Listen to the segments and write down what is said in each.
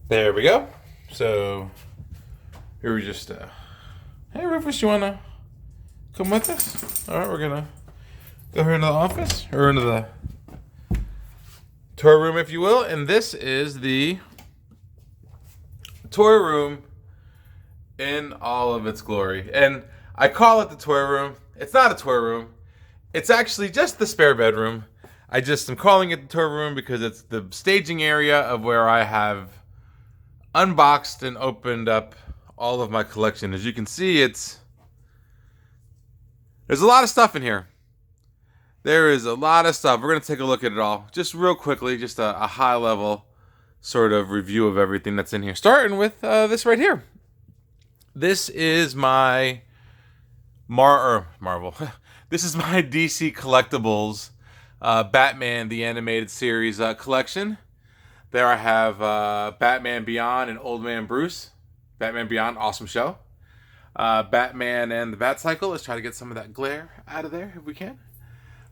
There we go. So here we just, hey Rufus, you wanna come with us? All right, we're gonna go here into the office or into the tour room, if you will, and this is the tour room in all of its glory. And I call it the tour room. It's not a tour room. It's actually just the spare bedroom. I'm calling it the tour room because it's the staging area of where I have unboxed and opened up all of my collection. As you can see, there's a lot of stuff in here. There is a lot of stuff. We're going to take a look at it all just real quickly, just a high level sort of review of everything that's in here. Starting with this right here. This is my Marvel. This is my DC Collectibles Batman the Animated Series collection. There I have Batman Beyond and Old Man Bruce. Batman Beyond, awesome show. Batman and the Bat Cycle. Let's try to get some of that glare out of there if we can.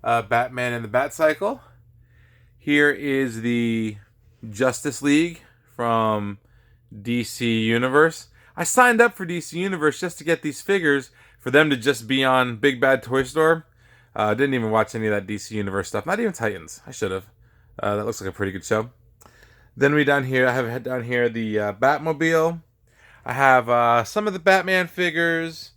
Batman and the Bat Cycle. Here is the Justice League from DC Universe. I signed up for DC Universe just to get these figures for them to just be on Big Bad Toy Store. Didn't even watch any of that DC Universe stuff. Not even Titans. I should have. That looks like a pretty good show. Then I have down here the Batmobile. I have some of the Batman figures.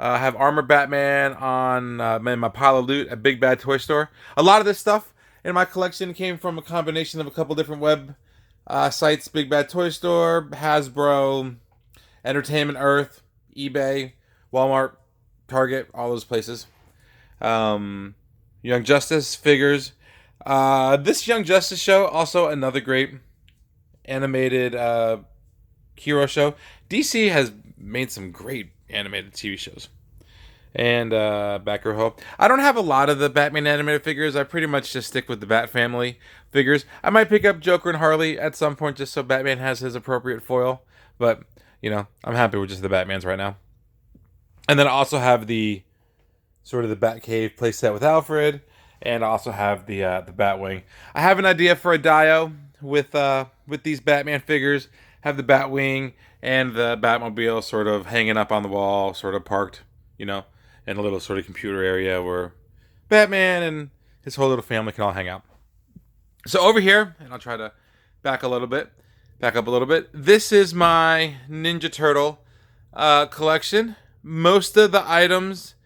I have Armor Batman on my pile of loot at Big Bad Toy Store. A lot of this stuff in my collection came from a combination of a couple different web sites. Big Bad Toy Store, Hasbro, Entertainment Earth, eBay, Walmart, Target, all those places. Young Justice figures. This Young Justice show, also another great animated hero show. DC has made some great animated TV shows. And Batgirl Hope. I don't have a lot of the Batman animated figures. I pretty much just stick with the Bat Family figures. I might pick up Joker and Harley at some point just so Batman has his appropriate foil. But, I'm happy with just the Batmans right now. And then I also have the sort of the Batcave playset with Alfred. And I also have the Batwing. I have an idea for a Dio with these Batman figures. Have the Batwing and the Batmobile sort of hanging up on the wall, sort of parked, in a little sort of computer area where Batman and his whole little family can all hang out. So over here, and I'll try to back up a little bit. This is my Ninja Turtle collection. Most of the items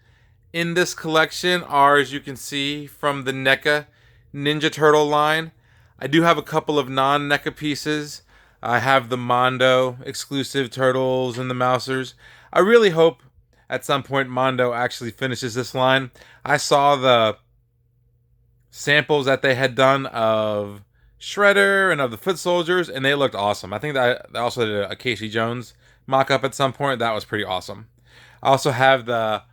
in this collection are, as you can see, from the NECA Ninja Turtle line. I do have a couple of non-NECA pieces. I have the Mondo exclusive turtles and the Mousers. I really hope at some point Mondo actually finishes this line. I saw the samples that they had done of Shredder and of the Foot Soldiers, and they looked awesome. I think that I also did a Casey Jones mock-up at some point. That was pretty awesome. I also have the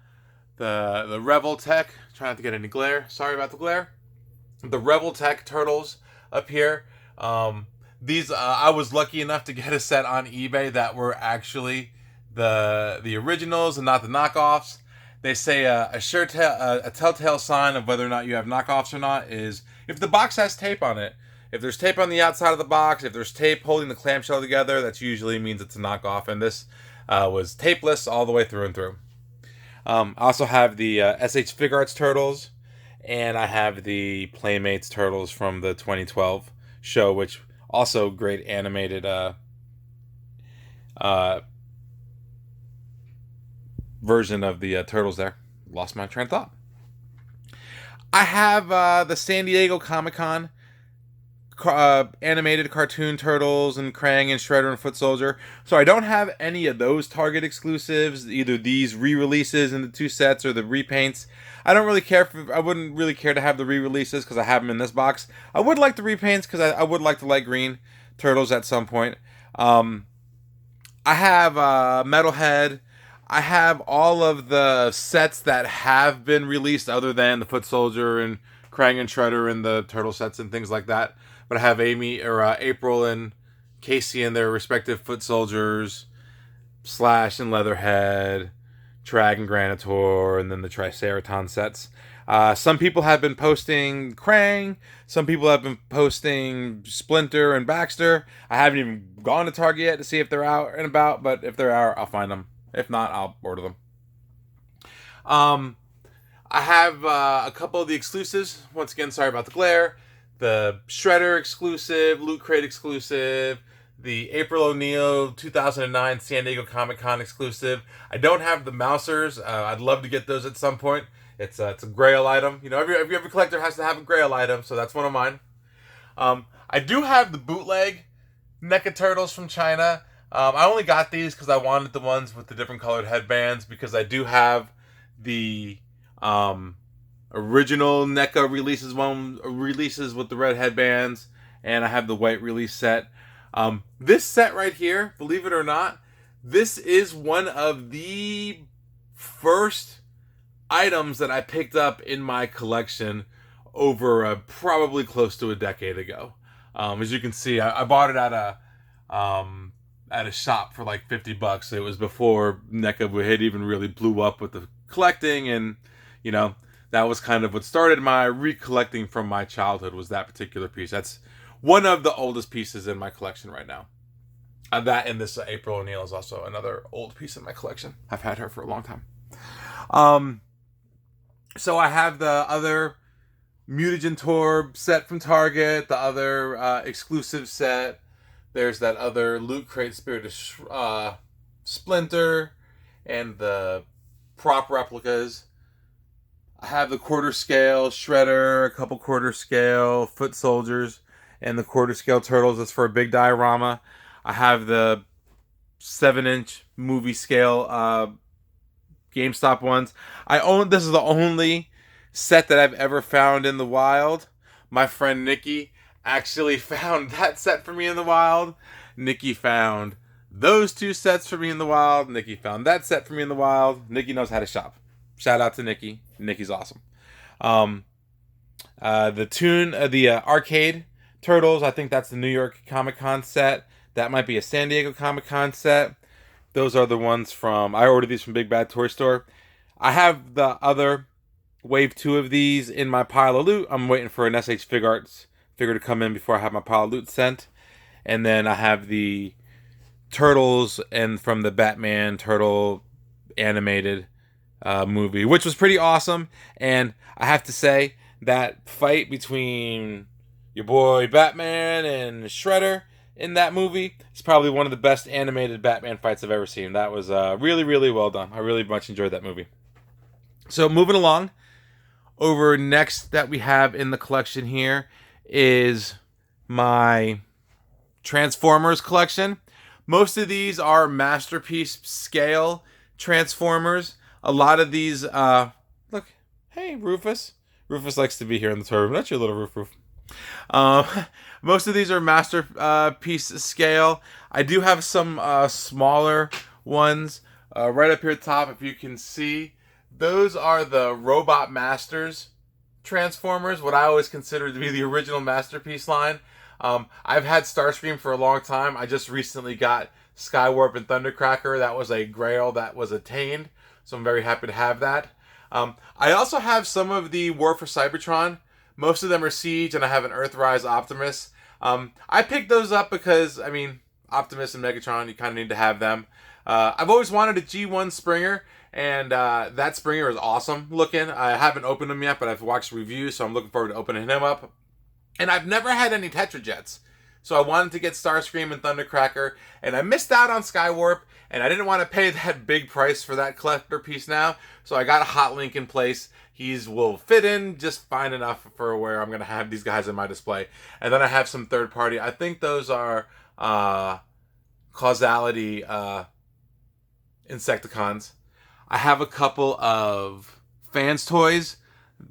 Revel Tech. Try not to get any glare. Sorry about the glare. The Revel Tech turtles up here. These I was lucky enough to get a set on eBay that were actually the originals and not the knockoffs. They say a telltale sign of whether or not you have knockoffs or not is if the box has tape on it. If there's tape on the outside of the box, if there's tape holding the clamshell together, that usually means it's a knockoff. And this was tapeless all the way through and through. I also have the SH Figuarts Turtles, and I have the Playmates Turtles from the 2012 show, which also great animated version of the Turtles there. Lost my train of thought. I have the San Diego Comic-Con animated cartoon Turtles and Krang and Shredder and Foot Soldier. So I don't have any of those Target exclusives, either these re-releases in the two sets or the repaints. I wouldn't really care to have the re-releases because I have them in this box. I would like the repaints because I would like the light green Turtles at some point. I have Metalhead. I have all of the sets that have been released other than the Foot Soldier and Krang and Shredder and the Turtle sets and things like that. But I have April and Casey and their respective Foot Soldiers, Slash and Leatherhead, Trag and Granitor, and then the Triceraton sets. Some people have been posting Krang. Some people have been posting Splinter and Baxter. I haven't even gone to Target yet to see if they're out and about, but if they're out, I'll find them. If not, I'll order them. I have a couple of the exclusives. Once again, sorry about the glare. The Shredder exclusive, Loot Crate exclusive, the April O'Neil 2009 San Diego Comic-Con exclusive. I don't have the Mousers. I'd love to get those at some point. It's a Grail item. You know, every collector has to have a Grail item, so that's one of mine. I do have the bootleg NECA Turtles from China. I only got these because I wanted the ones with the different colored headbands, because I do have the original NECA releases with the red headbands, and I have the white release set. This set right here, believe it or not, this is one of the first items that I picked up in my collection over probably close to a decade ago. As you can see, I bought it at a shop for like $50. It was before NECA had even really blew up with the collecting, and you know, that was kind of what started my recollecting from my childhood, was that particular piece. That's one of the oldest pieces in my collection right now. That and this April O'Neil is also another old piece in my collection. I've had her for a long time. So I have the other Mutagen Torb set from Target, the other exclusive set. There's that other Loot Crate Spirit of Splinter, and the prop replicas. I have the quarter scale Shredder, a couple quarter scale Foot Soldiers, and the quarter scale Turtles. That's for a big diorama. I have the 7-inch movie scale GameStop ones. This is the only set that I've ever found in the wild. My friend Nikki actually found that set for me in the wild. Nikki found those two sets for me in the wild. Nikki found that set for me in the wild. Nikki knows how to shop. Shout out to Nikki. Nikki's awesome. The arcade Turtles, I think that's the New York Comic-Con set. That might be a San Diego Comic-Con set. Those are the ones I ordered these from Big Bad Toy Store. I have the other wave 2 of these in my pile of loot. I'm waiting for an SH Figuarts figure to come in before I have my pile of loot sent. And then I have the Turtles and from the Batman Turtle animated movie, which was pretty awesome. And I have to say, that fight between your boy Batman and Shredder in that movie is probably one of the best animated Batman fights I've ever seen. That was really, really well done. I really much enjoyed that movie. So moving along, over next that we have in the collection here is my Transformers collection. Most of these are Masterpiece scale Transformers. A lot of these, look, hey Rufus. Rufus likes to be here in the toy room. That's your little Roof. Most of these are Masterpiece scale. I do have some smaller ones right up here at the top, if you can see. Those are the Robot Masters Transformers, what I always consider to be the original Masterpiece line. I've had Starscream for a long time. I just recently got Skywarp and Thundercracker. That was a grail that was attained, so I'm very happy to have that. I also have some of the War for Cybertron. Most of them are Siege, and I have an Earthrise Optimus. I picked those up because, I mean, Optimus and Megatron, you kind of need to have them. I've always wanted a G1 Springer, and that Springer is awesome looking. I haven't opened him yet, but I've watched reviews, so I'm looking forward to opening him up. And I've never had any Tetrajets, so I wanted to get Starscream and Thundercracker, and I missed out on Skywarp, and I didn't want to pay that big price for that collector piece now, so I got a Hot Link in place. Will fit in just fine enough for where I'm going to have these guys in my display. And then I have some third party. I think those are Causality Insecticons. I have a couple of Fans Toys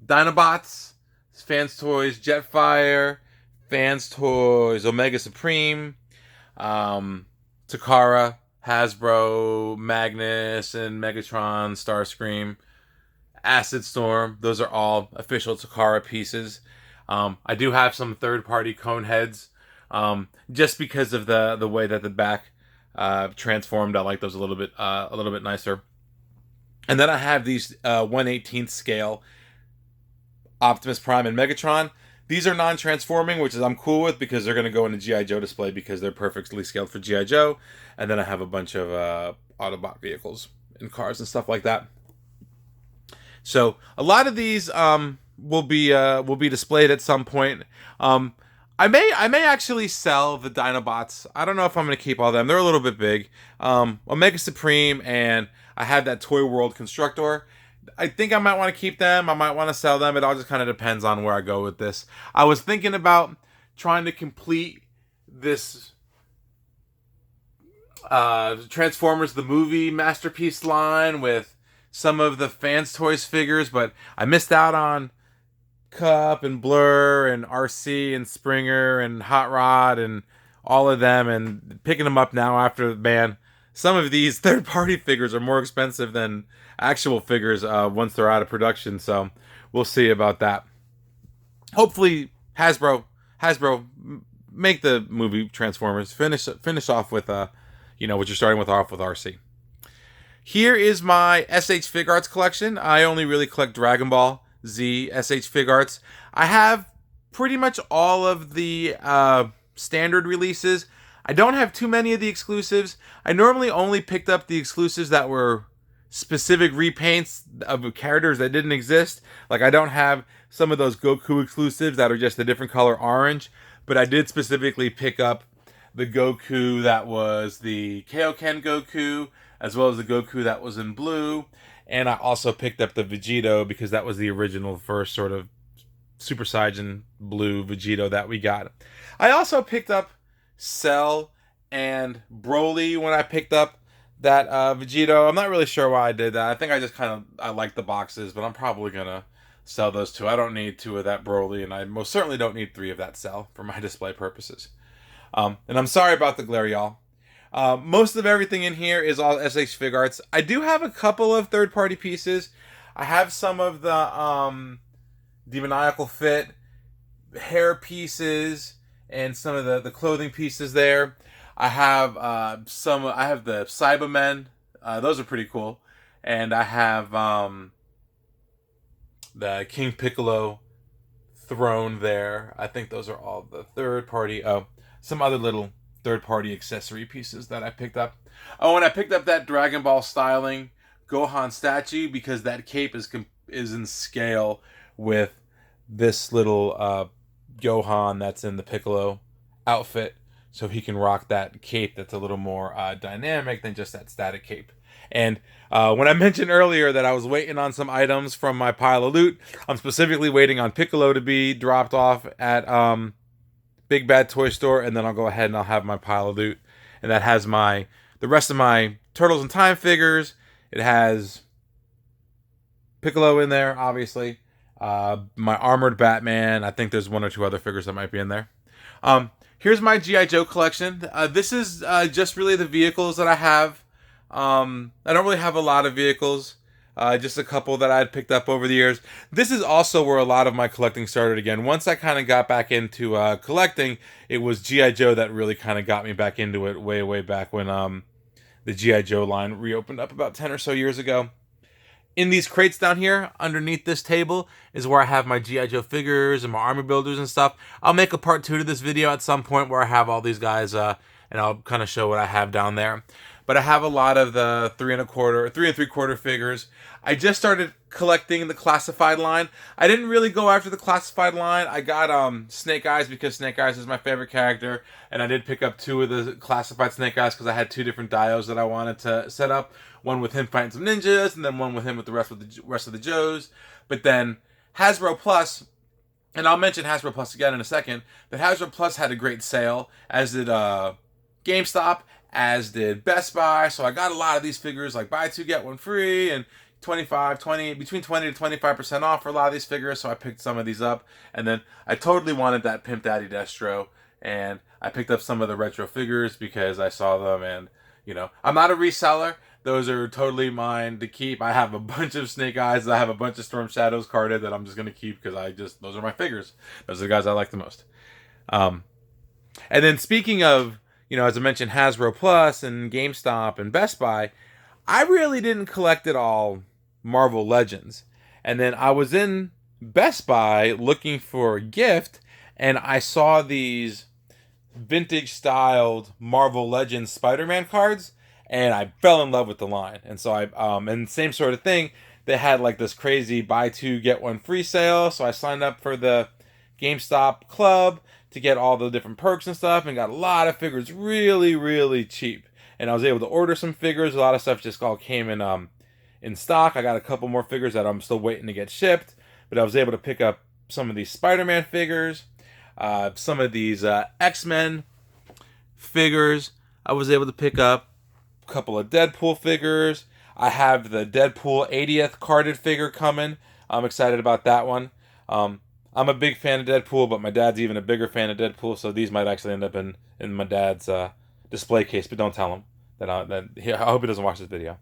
Dinobots, Fans Toys Jetfire, Fans Toys Omega Supreme, Takara, Hasbro, Magnus, and Megatron, Starscream, Acid Storm. Those are all official Takara pieces. I do have some third-party cone heads, just because of the way that the back transformed. I like those a little bit nicer. And then I have these 1/18th scale Optimus Prime and Megatron. These are non-transforming, which is I'm cool with because they're going to go in a G.I. Joe display because they're perfectly scaled for G.I. Joe. And then I have a bunch of Autobot vehicles and cars and stuff like that. So a lot of these will be displayed at some point. I may actually sell the Dinobots. I don't know if I'm going to keep all of them. They're a little bit big. Omega Supreme, and I have that Toy World Constructor. I think I might want to keep them. I might want to sell them. It all just kind of depends on where I go with this. I was thinking about trying to complete this Transformers the movie masterpiece line with some of the Fans Toys figures, but I missed out on Cup and Blur and RC and Springer and Hot Rod and all of them, and picking them up now after, man, some of these third-party figures are more expensive than actual figures once they're out of production, so we'll see about that. Hopefully Hasbro make the movie Transformers, finish off with what you're starting with off with RC. Here is my SH Figuarts collection. I only really collect Dragon Ball Z SH Figuarts. I have pretty much all of the standard releases. I don't have too many of the exclusives. I normally only picked up the exclusives that were specific repaints of characters that didn't exist. Like, I don't have some of those Goku exclusives that are just a different color orange, but I did specifically pick up the Goku that was the Kaioken Goku, as well as the Goku that was in blue. And I also picked up the Vegito because that was the original first sort of Super Saiyan blue Vegito that we got. I also picked up Cell and Broly when I picked up that Vegito. I'm not really sure why I did that. I think I just I like the boxes, but I'm probably going to sell those two. I don't need 2 of that Broly, and I most certainly don't need 3 of that Cell for my display purposes. And I'm sorry about the glare, y'all. Most of everything in here is all SH Figuarts. I do have a couple of third-party pieces. I have some of the Demoniacal Fit hair pieces and some of the clothing pieces there. I have I have the Cybermen. Those are pretty cool. And I have the King Piccolo throne there. I think those are all the third-party. Oh, some other little third-party accessory pieces that I picked up. Oh, and I picked up that Dragon Ball styling Gohan statue because that cape is in scale with this little Gohan that's in the Piccolo outfit, so he can rock that cape that's a little more dynamic than just that static cape. And when I mentioned earlier that I was waiting on some items from my pile of loot, I'm specifically waiting on Piccolo to be dropped off at Big Bad Toy Store, and then I'll go ahead and I'll have my pile of loot. And that has the rest of my Turtles in Time figures. It has Piccolo in there, obviously. My armored Batman. I think there's 1 or 2 other figures that might be in there. Here's my G.I. Joe collection. This is just really the vehicles that I have. I don't really have a lot of vehicles. Just a couple that I had picked up over the years. This is also where a lot of my collecting started again. Once I kind of got back into collecting, it was G.I. Joe that really kind of got me back into it way back when the G.I. Joe line reopened up about 10 or so years ago. In these crates down here, underneath this table, is where I have my G.I. Joe figures and my army builders and stuff. I'll make a part 2 to this video at some point where I have all these guys, and I'll kind of show what I have down there. But I have a lot of the 3 3/4 figures. I just started collecting the classified line. I didn't really go after the classified line. I got Snake Eyes because Snake Eyes is my favorite character, and I did pick up 2 of the classified Snake Eyes because I had 2 different dios that I wanted to set up. One with him fighting some ninjas, and then one with him with the rest of the Joes. But then Hasbro Plus, and I'll mention Hasbro Plus again in a second, but Hasbro Plus had a great sale, as did GameStop, as did Best Buy. So I got a lot of these figures, like buy 2 get 1 free, and between 20 to 25% off for a lot of these figures. So I picked some of these up, and then I totally wanted that Pimp Daddy Destro, and I picked up some of the retro figures because I saw them, and I'm not a reseller. Those are totally mine to keep. I have a bunch of Snake Eyes. I have a bunch of Storm Shadows carded that I'm just going to keep because those are my figures. Those are the guys I like the most. And then speaking of, as I mentioned, Hasbro Plus and GameStop and Best Buy, I really didn't collect it all Marvel Legends. And then I was in Best Buy looking for a gift, and I saw these vintage styled Marvel Legends Spider-Man cards, and I fell in love with the line. And so and same sort of thing, they had like this crazy buy two get one free sale, so I signed up for the GameStop club to get all the different perks and stuff, and got a lot of figures really, really cheap. And I was able to order some figures. A lot of stuff just all came in stock. I got a couple more figures that I'm still waiting to get shipped, but I was able to pick up some of these Spider-Man figures, some of these X-Men figures. I was able to pick up a couple of Deadpool figures. I have the Deadpool 80th carded figure coming. I'm excited about that one. I'm a big fan of Deadpool, but my dad's even a bigger fan of Deadpool, so these might actually end up in my dad's display case, but don't tell him that. I hope he doesn't watch this video.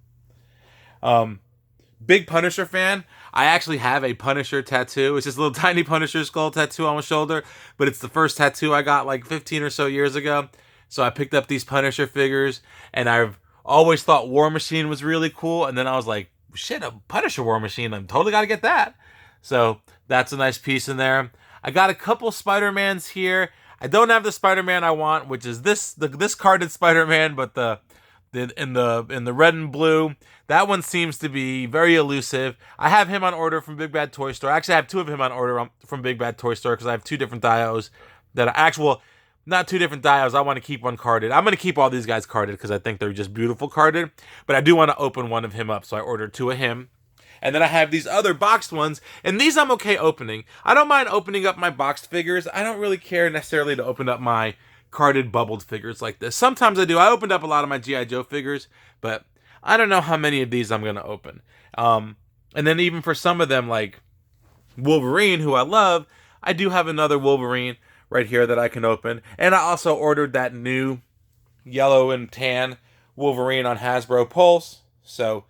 Big Punisher fan. I actually have a Punisher tattoo. It's just a little tiny Punisher skull tattoo on my shoulder, but it's the first tattoo I got like 15 or so years ago. So I picked up these Punisher figures, and I've always thought War Machine was really cool, and then I was like, shit, a Punisher War Machine. I'm totally got to get that. So that's a nice piece in there. I got a couple Spider-Mans here. I don't have the Spider-Man I want, which is this carded Spider-Man, but in the red and blue. That one seems to be very elusive. I have him on order from Big Bad Toy Store. Actually, I have two of him on order from Big Bad Toy Store because I have two different dios that are actual, not two different dios. I want to keep one carded. I'm going to keep all these guys carded because I think they're just beautiful carded, but I do want to open one of him up, so I ordered two of him. And then I have these other boxed ones, and these I'm okay opening. I don't mind opening up my boxed figures. I don't really care necessarily to open up my carded bubbled figures like this. Sometimes I do. I opened up a lot of my G.I. Joe figures, but I don't know how many of these I'm going to open. And then even for some of them, like Wolverine, who I love, I do have another Wolverine right here that I can open. And I also ordered that new yellow and tan Wolverine on Hasbro Pulse. So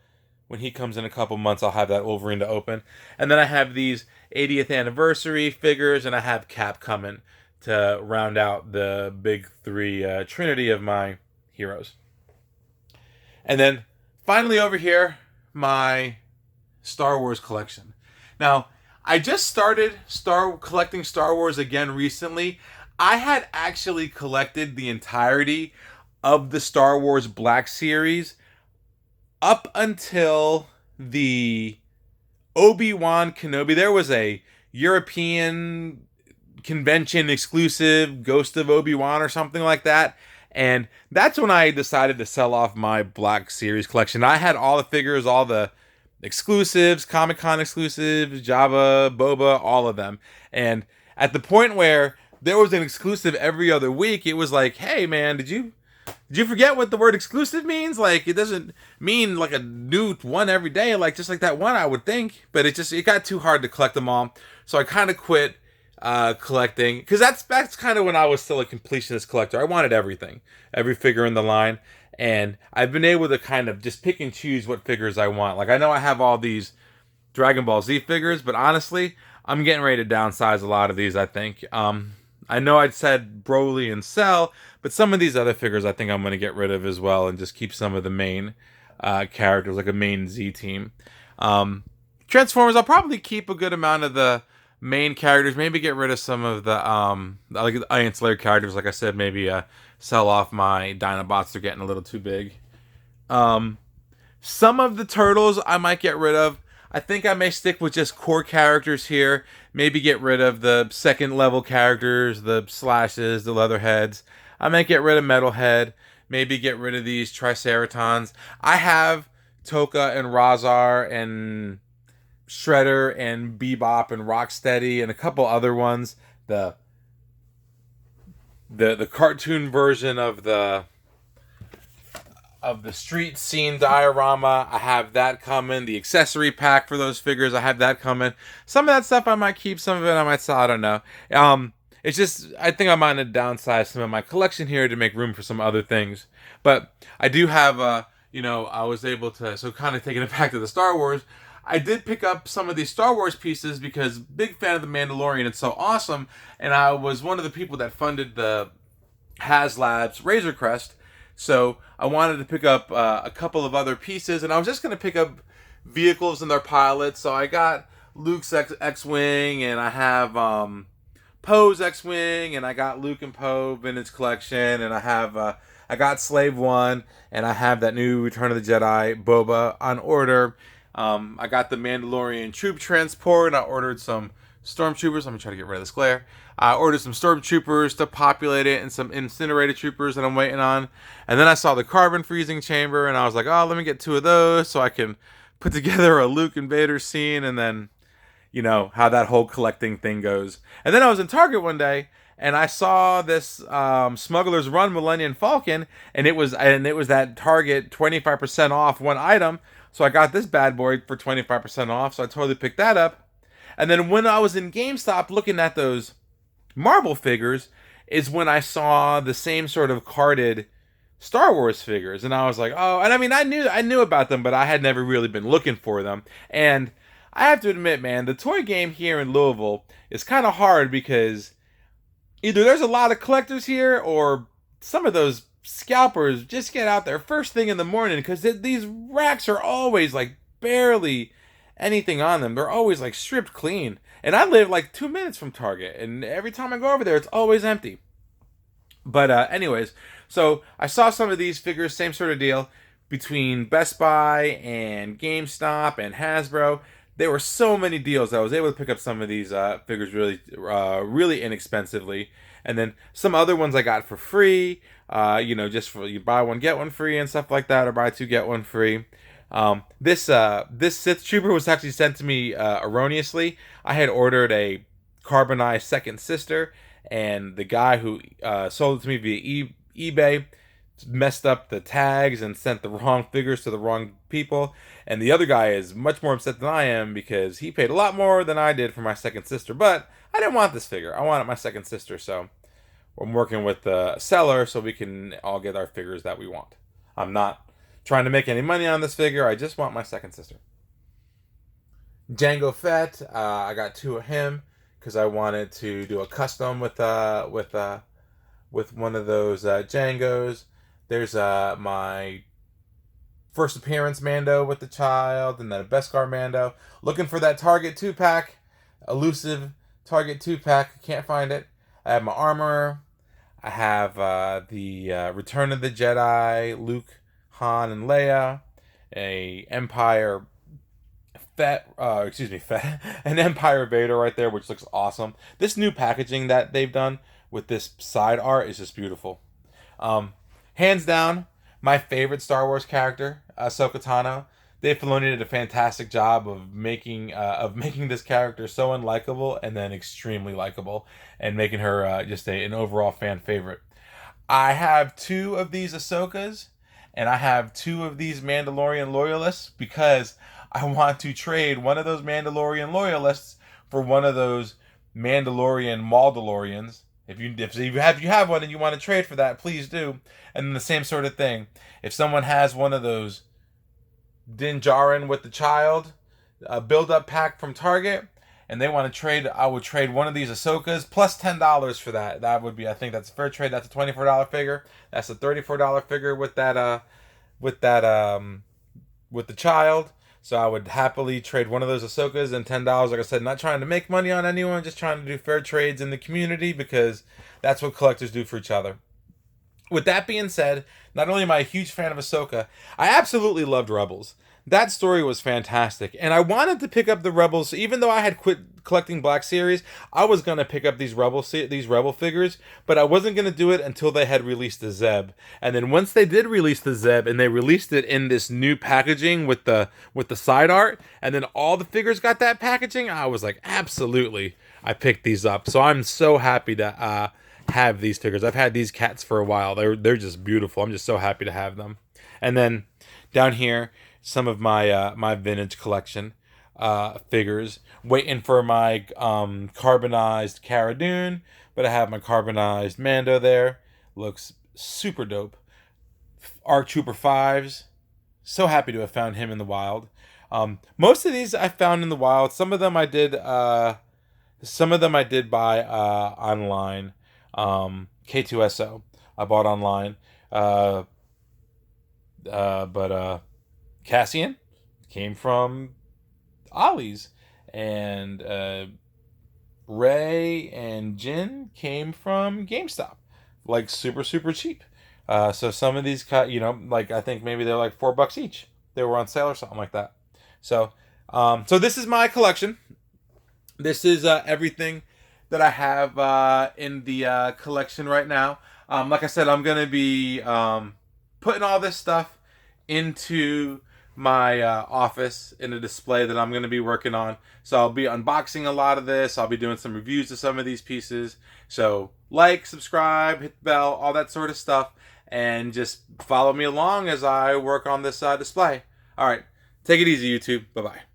when he comes in a couple months, I'll have that Wolverine to open. And then I have these 80th anniversary figures, and I have Cap coming to round out the big three trinity of my heroes. And then finally over here, my Star Wars collection. Now, I just started collecting Star Wars again recently. I had actually collected the entirety of the Star Wars Black Series up until the Obi-Wan Kenobi. There was a European convention exclusive Ghost of Obi-Wan or something like that, and that's when I decided to sell off my Black Series collection. I had all the figures, all the exclusives, Comic-Con exclusives, Jabba, Boba, all of them. And at the point where there was an exclusive every other week, it was like, hey man, did you forget what the word exclusive means? Like, it doesn't mean like a new one every day, like just like that one, I would think. But it got too hard to collect them all, so I kind of quit collecting, because that's kind of when I was still a completionist collector. I wanted everything, every figure in the line, and I've been able to kind of just pick and choose what figures I want. Like, I know I have all these Dragon Ball Z figures, but honestly, I'm getting ready to downsize a lot of these, I think. I know I'd said Broly and Cell, but some of these other figures I think I'm going to get rid of as well and just keep some of the main characters, like a main Z team. Transformers, I'll probably keep a good amount of the main characters, maybe get rid of some of the like ancillary characters. Like I said, maybe sell off my Dinobots. They're getting a little too big. Some of the Turtles I might get rid of. I think I may stick with just core characters here. Maybe get rid of the second level characters, the Slashes, the Leatherheads. I might get rid of Metalhead. Maybe get rid of these Triceratons. I have Toka and Razar and Shredder and Bebop and Rocksteady and a couple other ones. The cartoon version of the street scene diorama, I have that coming. The accessory pack for those figures, I have that coming. Some of that stuff I might keep, some of it I might sell, I don't know. It's just, I think I might downsize some of my collection here to make room for some other things. But I do have, I was able to, so kind of taking it back to the Star Wars, I did pick up some of these Star Wars pieces because big fan of The Mandalorian, it's so awesome, and I was one of the people that funded the HasLabs Razor Crest, so I wanted to pick up a couple of other pieces, and I was just going to pick up vehicles and their pilots, so I got Luke's X-wing, and I have Poe's X-wing, and I got Luke and Poe vintage collection, and I got Slave One, and I have that new Return of the Jedi Boba on order. I got the Mandalorian troop transport, and I ordered some stormtroopers. Let me try to get rid of this glare. I ordered some stormtroopers to populate it, and some incinerated troopers that I'm waiting on. And then I saw the carbon freezing chamber, and I was like, oh, let me get 2 of those so I can put together a Luke and Vader scene, and then how that whole collecting thing goes. And then I was in Target one day and I saw this Smuggler's Run Millennium Falcon, and it was that Target 25% off one item. So I got this bad boy for 25% off. So I totally picked that up. And then when I was in GameStop looking at those Marvel figures, is when I saw the same sort of carded Star Wars figures, and I was like, oh, and I mean, I knew about them, but I had never really been looking for them. And I have to admit, man, the toy game here in Louisville is kind of hard because either there's a lot of collectors here, or some of those scalpers just get out there first thing in the morning, because these racks are always like barely anything on them. They're always like stripped clean. And I live like 2 minutes from Target, and every time I go over there, it's always empty. But anyways, so I saw some of these figures, same sort of deal, between Best Buy and GameStop and Hasbro. There were so many deals. I was able to pick up some of these figures really inexpensively. And then some other ones I got for free, just for you buy one, get one free and stuff like that, or buy two, get one free. This Sith Trooper was actually sent to me erroneously. I had ordered a carbonized second sister, and the guy who sold it to me via eBay messed up the tags and sent the wrong figures to the wrong people. And the other guy is much more upset than I am because he paid a lot more than I did for my second sister. But I didn't want this figure. I wanted my second sister, so I'm working with the seller so we can all get our figures that we want. I'm not trying to make any money on this figure. I just want my second sister. Jango Fett, I got 2 of him because I wanted to do a custom with one of those Jangos. There's my first appearance Mando with the child, and then a Beskar Mando. Looking for that Target 2-pack, elusive Target 2-pack. Can't find it. I have my armor. I have the Return of the Jedi, Luke, Han, and Leia. A Empire an Empire Vader right there, which looks awesome. This new packaging that they've done with this side art is just beautiful. Hands down, my favorite Star Wars character, Ahsoka Tano. Dave Filoni did a fantastic job of making this character so unlikable and then extremely likable, and making her just an overall fan favorite. I have 2 of these Ahsokas, and I have 2 of these Mandalorian loyalists because I want to trade one of those Mandalorian loyalists for one of those Mandalorian Maldalorians. If you have one and you want to trade for that, please do. And then the same sort of thing. If someone has one of those Din Djarin with the child build-up pack from Target, and they want to trade, I would trade one of these Ahsokas plus $10 for that. That would be, I think that's a fair trade. That's a $24 figure. That's a $34 figure with with the child. So I would happily trade one of those Ahsokas and $10. Like I said, not trying to make money on anyone, just trying to do fair trades in the community because that's what collectors do for each other. With that being said, not only am I a huge fan of Ahsoka, I absolutely loved Rebels. That story was fantastic, and I wanted to pick up the Rebels. Even though I had quit collecting Black Series, I was gonna pick up these Rebel figures, but I wasn't gonna do it until they had released the Zeb. And then once they did release the Zeb, and they released it in this new packaging with the side art, and then all the figures got that packaging, I was like, absolutely, I picked these up. So I'm so happy to have these figures. I've had these cats for a while. They're just beautiful. I'm just so happy to have them. And then down here, some of my my vintage collection figures. Waiting for my carbonized Cara Dune, but I have my carbonized Mando there. Looks super dope. ARC Trooper 5s. So happy to have found him in the wild. Most of these I found in the wild. Some of them I did buy online. K2SO I bought online. But Cassian came from Ollie's, and Ray and Jin came from GameStop, like super super cheap. So some of these, like I think maybe they're like $4 each. They were on sale or something like that. So, so this is my collection. This is everything that I have in the collection right now. Like I said, I'm gonna be putting all this stuff into my office in a display that I'm going to be working on. So I'll be unboxing a lot of this. I'll be doing some reviews of some of these pieces. So like, subscribe, hit the bell, all that sort of stuff, and just follow me along as I work on this display. All right, take it easy, YouTube. Bye bye.